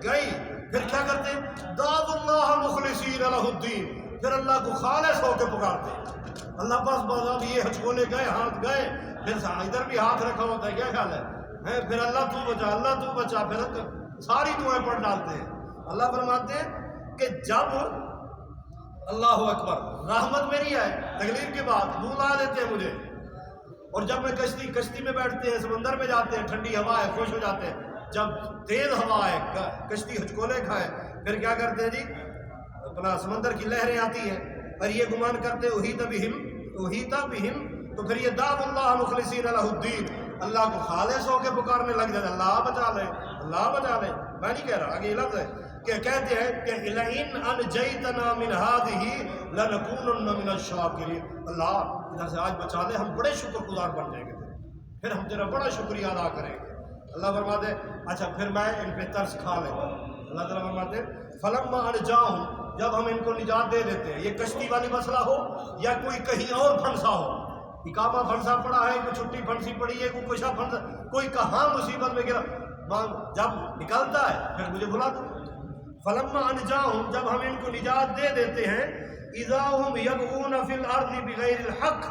گئی۔ پھر کیا کرتے ہیں؟ دعوا اللہ مخلصین لہ الدین، پھر اللہ کو خالص ہو کے پکارتے ہیں، اللہ بس اب یہ ہچکولے گئے، ہاتھ گئے، پھر ادھر بھی ہاتھ رکھا ہوتا ہے، کیا خیال ہے، پھر اللہ تو بچا، اللہ تو بچا، پھر ساری دعائیں پڑھ ڈالتے ہیں۔ اللہ فرماتے ہیں کہ جب اللہ اکبر رحمت میری ہے، تکلیف کے بعد بھولا دیتے ہیں مجھے، اور جب میں کشتی میں بیٹھتے ہیں، سمندر میں جاتے ہیں، ٹھنڈی ہوا ہے، خوش ہو جاتے ہیں، جب تیز ہوا ہے، کشتی ہچکولے کھائے، پھر کیا کرتے ہیں جی، اپنا سمندر کی لہریں آتی ہیں، اور یہ گمان کرتے احیط بہم، تو پھر یہ دعوا اللہ مخلصین لہ الدین، اللہ کو خالص ہو کے پکارنے لگ جاتے، اللہ بچا لے، اللہ بچا لے۔ میں نہیں کہہ رہا، آگے یہ لفظ ہے کہ کہتے ہیں کہ لئن انجیتنا من ہذہ لنکونن من الشاکرین، اللہ ادھر سے آج بچا لے، ہم بڑے شکر گزار بن جائیں گے، پھر ہم تیرا بڑا شکریہ ادا کریں گے۔ اللہ فرماتے ہیں اچھا پھر میں ان پہ ترس کھا لیں گا۔ اللہ تعالیٰ فرماتے ہیں فلما انجاہم، جب ہم ان کو نجات دے دیتے ہیں، یہ کشتی والی مسئلہ ہو یا کوئی کہیں اور پھنسا ہو، اقامہ پھنسا پڑا ہے، کوئی چھٹی پھنسی پڑی ہے، کوئی کشا پھنسا، کوئی کہاں مصیبت میں گرا، جب نکلتا ہے پھر مجھے بلا دو۔ فلما انجاہم، جب ہم ان کو نجات دے دیتے ہیں، اذا ہم یبغون فی الارض بغیر الحق،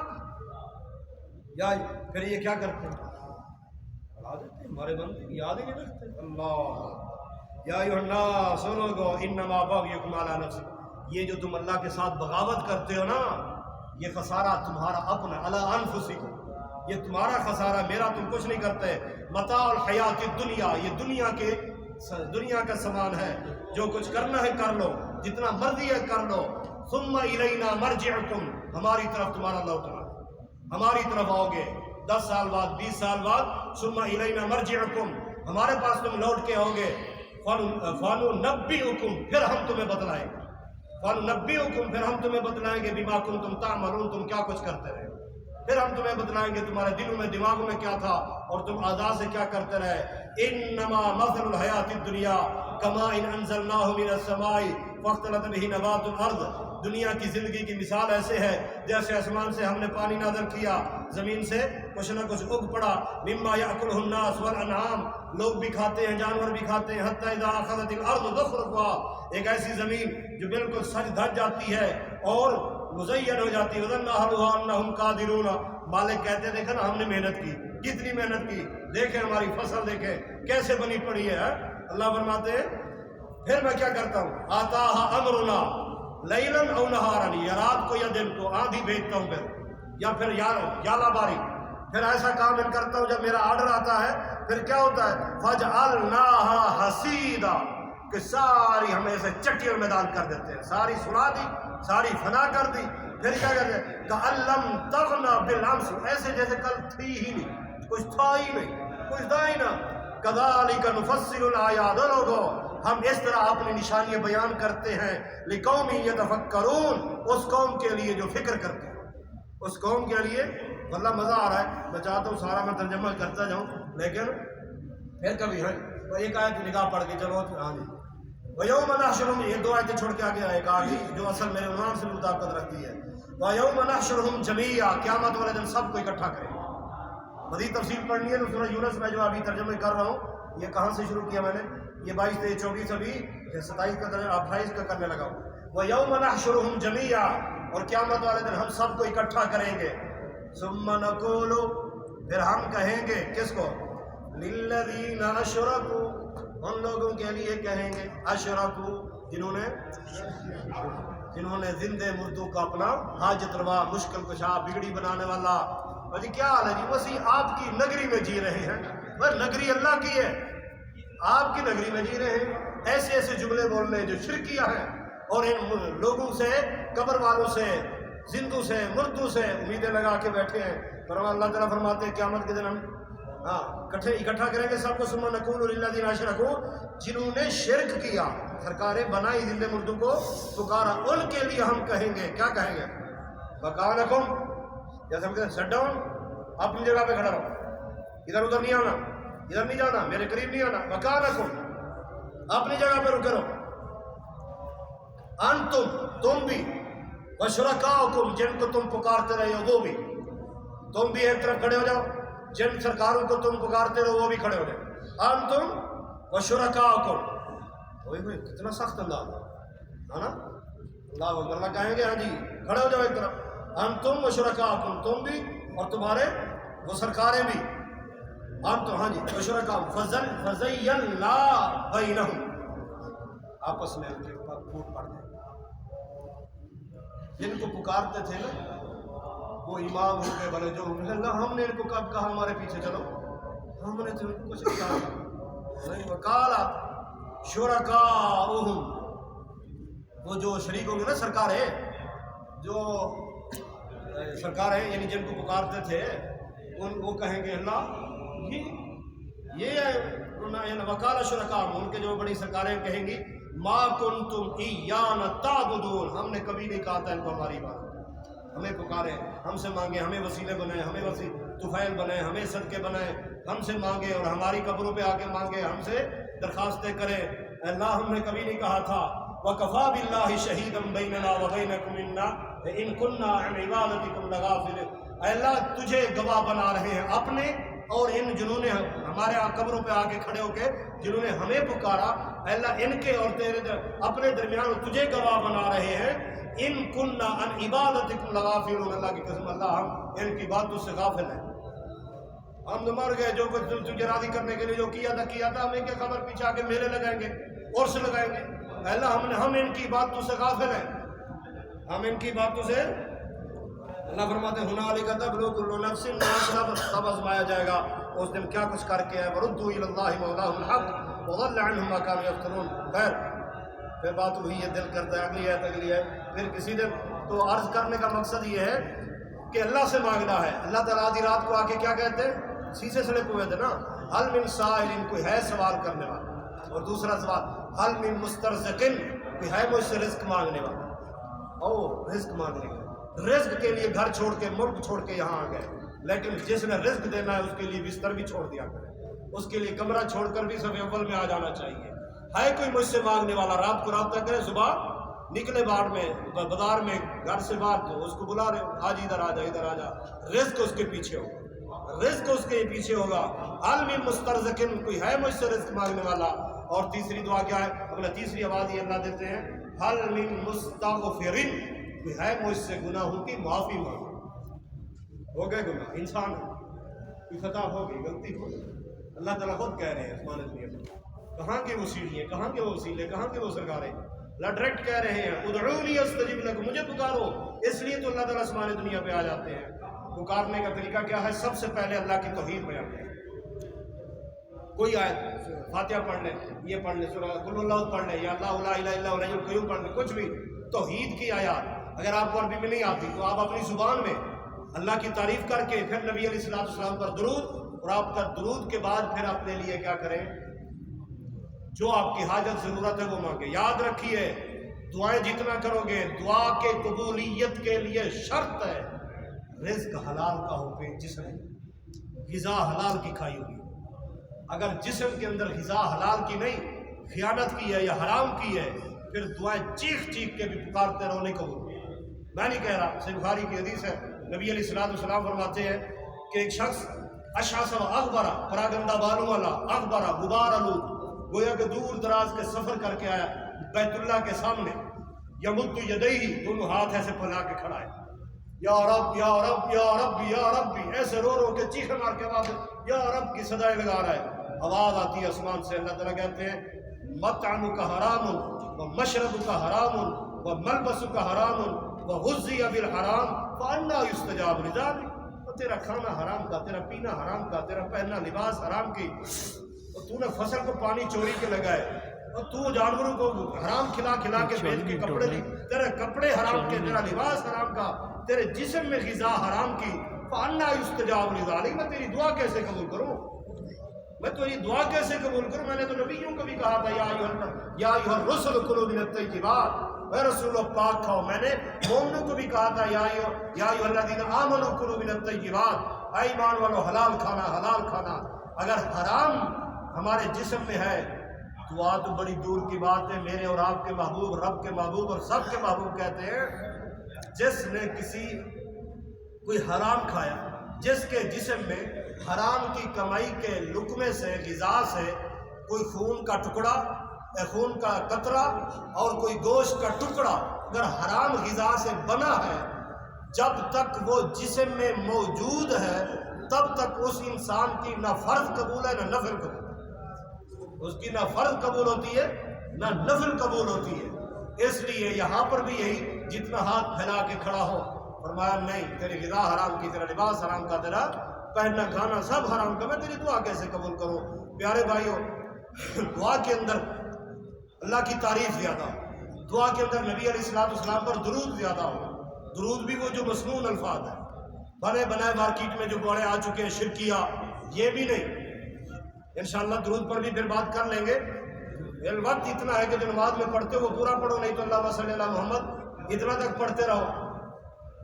یا پھر یہ کیا کرتے ہیں، ہمارے بندے یاد ہی نہیں رکھتے۔ اللہ یا ایھا الناس، سنو گو، انما بغیکم علی نفسکم، یہ جو تم اللہ کے ساتھ بغاوت کرتے ہو نا، یہ خسارہ تمہارا اپنا، علی انفسکم، یہ تمہارا خسارہ، میرا تم کچھ نہیں کرتے۔ متاع الحیات الدنیا، یہ دنیا کا سامان ہے، جو کچھ کرنا ہے کر لو، جتنا مرضی ہے کر لو، ثم الینا مرجعکم، ہماری طرف تمہارا لوٹنا، ہماری طرف آؤ گے 10 سال بعد 20 سال بعد، ثم الینا مرجعکم، ہمارے پاس تم لوٹ کے آؤ گے، فننبئکم، پھر ہم تمہیں بتلائیں گے، فننبئکم، پھر ہم تمہیں بتلائیں گے، بما کنتم تعملون، تم کیا کچھ کرتے رہے، پھر ہم تمہیں بتلائیں گے تمہارے دلوں میں دماغوں میں کیا تھا اور تم اعضاء سے کیا کرتے رہے۔ انما مثل الحیات الدنیا کماء انزلناہ من السماء فاختلط بہ نبات الارض، دنیا کی زندگی کی مثال ایسے ہے جیسے آسمان سے ہم نے پانی نازل کیا، زمین سے کچھ نہ کچھ اگ پڑا، مما یأکلہ الناس والانعام، لوگ بھی کھاتے ہیں، جانور بھی کھاتے ہیں، حتی اذا اخذت الارض زخرفہا، ایک ایسی زمین جو بالکل سج دھج جاتی ہے اور مزین ہو جاتی ہے، وظن اہلھا انہم قادرون، مالک کہتے دیکھا نا ہم نے محنت کی، کتنی محنت کی، دیکھیں ہماری فصل دیکھیں کیسے بنی پڑی ہے۔ اللہ فرماتے ہیں پھر میں کیا کرتا ہوں، آتاہا امرنا لیلاً او نہاراً، یا رات کو یا دن کو آندھی بھیجتا ہوں، پھر یالا باری، پھر ایسا کام ان کرتا ہوں جب میرا آرڈر آتا ہے، پھر کیا ہوتا ہے، فجعلناہا حصیدا، کہ ساری ہمیں ایسے چٹی اور میدان کر دیتے ہیں، ساری سنا دی، ساری فنا کر دی، پھر کیا کرتے ہیں، کأن لم تغن بالامس، ایسے جیسے کل تھی ہی نہیں، کچھ تھا ہی نہیں، کچھ تھا ہی نہ۔ کذالک نفصل الآیات، لوگو ہم اس طرح اپنی نشانیاں بیان کرتے ہیں، لقوم یتفکرون، اس قوم کے لیے جو فکر کرتے ہیں، اس قوم کے لیے۔ واللہ مزہ آ رہا ہے، میں چاہتا ہوں سارا میں ترجمہ کرتا جاؤں، لیکن پھر کبھی ہے ایک آیت نگاہ پڑھ کے چلو، ہاں جی، وَيَوْمَ نَحْشُرُهُمْ، یہ 2 آیتیں چھوڑ کے آگے ایک آگے جو اصل میرے عنوان سے مطابقت رکھتی ہے، وَيَوْمَ نَحْشُرُهُمْ جَمِيعًا، قیامت والے دن سب کو اکٹھا کریں گے۔ مزید تفصیل پڑھنی ہے تو سورہ یونس میں جو ابھی ترجمہ کر رہا ہوں، یہ کہاں سے شروع کیا میں نے، یہ 22 23 24 ابھی 27 کا 28 کا کرنے لگا ہوں۔ وَيَوْمَ نَحْشُرُهُمْ جَمِيعًا، اور قیامت والے دن ہم سب کو اکٹھا کریں گے، ثُمَّ نَقُولُ، پھر ہم کہیں گے کس کو؟ للذین اشرکوا، ان لوگوں کے لیے کہیں گے اشرکوا جنہوں نے زندے مردوں کا اپنا حاجت روا، مشکل کشا، بگڑی بنانے والا. اور جی کیا حال ہے جی؟ وسیع آپ کی نگری میں جی رہے ہیں، وہ نگری اللہ کی ہے، آپ کی نگری میں جی رہے ہیں. ایسے ایسے جملے بول رہے ہیں جو شرکیہ ہیں، اور ان لوگوں سے، قبر والوں سے، زندوں سے، مردوں سے امیدیں لگا کے بیٹھے ہیں. اللہ تعالیٰ فرماتے ہیں قیامت کے دن ہم اکٹھا کریں گے سب کو. ثم نقول للذین اشرکوا، جنہوں نے شرک کیا، سرکاریں بنائی، زندے مردوں کو پکارا، ان کے لیے ہم کہیں گے، کیا کہیں گے؟ مکانکم، جیسے ہم کہتے ہیں سٹ ڈاؤن، اپنی جگہ پہ کھڑا رہو، ادھر ادھر نہیں آنا، ادھر نہیں جانا، میرے قریب نہیں آنا. مکانکم، اپنی جگہ پہ رکے رہو. انتم، تم بھی، وشرکاؤکم، جن کو تم پکارتے رہے ہو وہ بھی، تم بھی ایک طرف کھڑے ہو جاؤ، جن سرکاروں کو تم پکارتے رہو وہ بھی کھڑے ہو جائے. انتم وشرکاؤکم، وہی کتنا سخت انداز ہے نا. اللہ اکبر. اللہ کہیں گے ہاں جی کھڑے ہو جاؤ ایک طرف. انتم وشرکاؤکم، تم بھی اور تمہارے وہ سرکاریں بھی. انتم، ہاں جی، وشرکاؤکم فزینا بینہم، آپس میں ان کے پھوٹ پڑ گئے. جن کو پکارتے تھے نا وہ امام ہو کے بنے، جو اللہ ہم نے ان کو کب کہا ہمارے پیچھے چلو، ہم نے تو ان کو کچھ کہا نہیں. وقال شرکاؤہم، وہ جو شریک ہوں گے نا، سرکاریں، جو سرکاریں یعنی جن کو پکارتے تھے، وہ کہیں گے اللہ یہ وقال شرکاؤہم، ان کے جو بڑی سرکاریں کہیں گی ما کنتم ایانا تعبدون، ہم نے کبھی نہیں کہا تھا ان کو ہماری بات، ہمیں پکارے، ہم سے مانگے، ہمیں وسیلے بنائے، ہمیں طفیل بنائے، ہمیں صدقے بنائے، ہم سے مانگے اور ہماری قبروں پہ آ کے مانگے، ہم سے درخواستیں کرے. اللہ ہم نے کبھی نہیں کہا تھا. وَكَفَى بِاللَّهِ شَهِيدًا بَيْنَنَا وَبَيْنَكُمْ إِنَّا وَإِن كُنَّا عَنْ عِبَادَتِكُمْ لَغَافِلِينَ. اے اللہ تجھے گواہ بنا رہے ہیں اپنے اور ان جنہوں نے ہمارے قبروں پہ آ کے کھڑے ہو کے جنہوں نے ہمیں پکارا، اے اللہ ان کے اور تیرے اپنے درمیان تجھے گواہ بنا رہے ہیں. ان کننا عن عبادتکم لغافلون، اللہ کی قسم اللہ ہم ان کی باتوں سے غافل ہیں. ہم تو مر گئے، جو کچھ تجھے راضی کرنے کے لیے جو کیا تھا، ہمیں کیا خبر، پیچھے آ کے میلے لگائیں گے، عرس لگائیں گے. اللہ ہم ان کی باتوں سے غافل ہیں، ہم ان کی باتوں سے. اللہ فرماتے ہیں ہنالک تبلو کل نفس ما کسبت، سب آزمایا جائے گا اس دن کیا کچھ کر کے ہے. وردوا الی اللہ مولاہم الحق وضل عنہم ما کانوا یفترون. خیر پھر بات وہی ہے، دل کرتا ہے اگلی ہے پھر کسی دن. تو عرض کرنے کا مقصد یہ ہے کہ اللہ سے مانگنا ہے. اللہ تعالیٰ آدھی رات کو آ کے کیا کہتے ہیں، شیشے سے لپے ہوئے تھے نا، حل من سائل، کوئی ہے سوال کرنے والا. اور دوسرا سوال حل من مسترزق، کوئی ہے مجھ سے رزق مانگنے والا. رزق مانگنے کا، رزق کے لیے گھر چھوڑ کے، ملک چھوڑ کے یہاں آ گئے، لیکن جس نے رزق دینا ہے اس کے لیے بستر بھی چھوڑ دیا کرے، اس کے لیے کمرہ چھوڑ کر بھی صف اول میں آ جانا چاہیے. ہے کوئی مجھ سے مانگنے والا، رات کو رابطہ کرے، صبح نکلے باہر میں، بازار میں، گھر سے باہر، تو اس کو بلا رہے، آج ادھر آ جا، ادھر آ جا. رزق اس کے پیچھے ہوگا، رزق اس کے پیچھے ہوگا. حل من مسترزق، کوئی ہے مجھ سے رزق مانگنے والا. اور تیسری دعا کیا ہے، اگلا تیسری آواز یہ اللہ دیتے ہیں، حل من مستغفر، کوئی ہے مجھ سے گناہوں کی معافی مانگ. ہو گئے گناہ، انسان کوئی خطا ہو گئی، غلطی ہو گئی، اللہ تعالیٰ خود کہہ رہے ہیں آسمان زمین، کہاں کے وہ سیڑھیاں، کہاں کے وہ وسیلے، کہاں کے وہ سرکاریں. اللہ ڈائریکٹ کہہ رہے ہیں ادعونی استجب لکم، مجھے پکارو. اس لیے تو اللہ تعالیٰ آسمان دنیا پہ آ جاتے ہیں. پکارنے کا طریقہ کیا ہے؟ سب سے پہلے اللہ کی توحید بیان کریں. کوئی آیت فاتحہ پڑھ لیں، یہ پڑھ لیں، سورہ قل اللہ پڑھ لیں، یا اللہ لا الہ الا هو الحی القیوم پڑھ لیں، کچھ بھی توحید کی آیات. اگر آپ کو عربی میں نہیں آتی تو آپ اپنی زبان میں اللہ کی تعریف کر کے پھر نبی علیہ السلام پر درود، اور آپ کا درود کے بعد پھر اپنے لیے کیا کریں، جو آپ کی حاجت ضرورت ہے وہ مانگے. یاد رکھیے دعائیں جتنا کرو گے، دعا کے قبولیت کے لیے شرط ہے رزق حلال کا ہو پہ، جسم غذا حلال کی کھائی ہوئی. اگر جسم کے اندر غذا حلال کی نہیں، خیانت کی ہے یا حرام کی ہے، پھر دعائیں چیخ چیخ کے بھی پکارتے رہو، نہیں قبول. میں نہیں کہہ رہا، صحیح بخاری کی حدیث ہے، نبی علیہ السلام فرماتے ہیں کہ ایک شخص اشعث و اغبرا، پراگندہ بالوں والا، اغبرا غبار آلود، گویا کہ دور دراز کے سفر کر کے آیا بیت اللہ کے سامنے، یمد یدیہ، دونوں ہاتھ ایسے پھیلا کے کھڑا ہے، یا رب یا رب یا رب یا رب، ایسے رو رو کے چیخے مار کے آواز یا رب کی صدائیں لگا رہا ہے. آواز آتی ہے آسمان سے. اللہ تعالیٰ کہتے ہیں مطعمک حرام ومشربک حرام وملبسک حرام وغذی بالحرام فانا یستجاب لذلک. تیرا کھانا حرام کا، تیرا پینا حرام کا، تیرا پہننا لباس حرام کی، اور تو نے فصل کو پانی چوری کے لگائے، اور تو جانوروں کو حرام کھلا کھلا کے بیچ کے کپڑے دی، تیرے کپڑے حرام کے، تیرا لباس حرام کا، تیرے جسم میں غذا حرام کی. فانا یستجاب لذلک. میں تیری دعا کیسے قبول کروں؟ میں تو یہ دعا کیسے قبول کروں؟ میں نے تو نبیوں کو بھی کہا تھا یا ایھا الرسل کلوا من الطیبات، اے رسول پاک کھاؤ. میں نے مومنوں کو بھی کہا تھا یا ایھا الذین آمنوا کلوا من الطیبات، اے ایمان والو حلال کھانا حلال کھانا. اگر حرام ہمارے جسم میں ہے دعا تو بڑی دور کی بات ہے. میرے اور آپ کے محبوب، رب کے محبوب اور سب کے محبوب کہتے ہیں جس نے کوئی حرام کھایا، جس کے جسم میں حرام کی کمائی کے لقمے سے، غذا سے کوئی خون کا ٹکڑا، خون کا قطرہ اور کوئی گوشت کا ٹکڑا اگر حرام غذا سے بنا ہے، جب تک وہ جسم میں موجود ہے تب تک اس انسان کی نہ فرض قبول ہے نہ نفل قبول ہے. اس کی نہ فرض قبول ہوتی ہے نہ نفل قبول ہوتی ہے. اس لیے یہاں پر بھی یہی جتنا ہاتھ پھیلا کے کھڑا ہو، فرمایا نہیں، تیری غذا حرام کی، تیرا لباس حرام کا، تیرا پہننا کھانا سب حرام کا، میں تیری دعا کیسے قبول کروں؟ پیارے بھائیوں، دعا کے اندر اللہ کی تعریف زیادہ ہو، دعا کے اندر نبی علیہ السلام پر درود زیادہ ہو. درود بھی وہ جو مسنون الفاظ ہیں، بنے بنائے مارکیٹ میں جو بڑے آ چکے ہیں شرکیہ، یہ بھی نہیں. انشاءاللہ درود پر بھی پھر بات کر لیں گے. وقت اتنا ہے کہ جو نماز میں پڑھتے ہو وہ پورا پڑھو، نہیں تو اللہم صلی علی محمد اتنا تک پڑھتے رہو.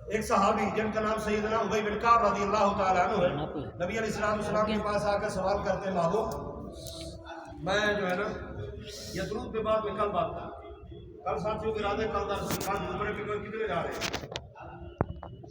ایک صحابی جن کا نام سیدنا ابی بن کعب رضی اللہ تعالیٰ عنہ ہے، نبی علیہ السلام کے پاس آ کر سوال کرتے ہیں محبوب میں جو ہے نا یہ درود پہ بات میں کل بات کر، کل ساتھیوں کے ارادے کل درس کتنے جا رہے ہیں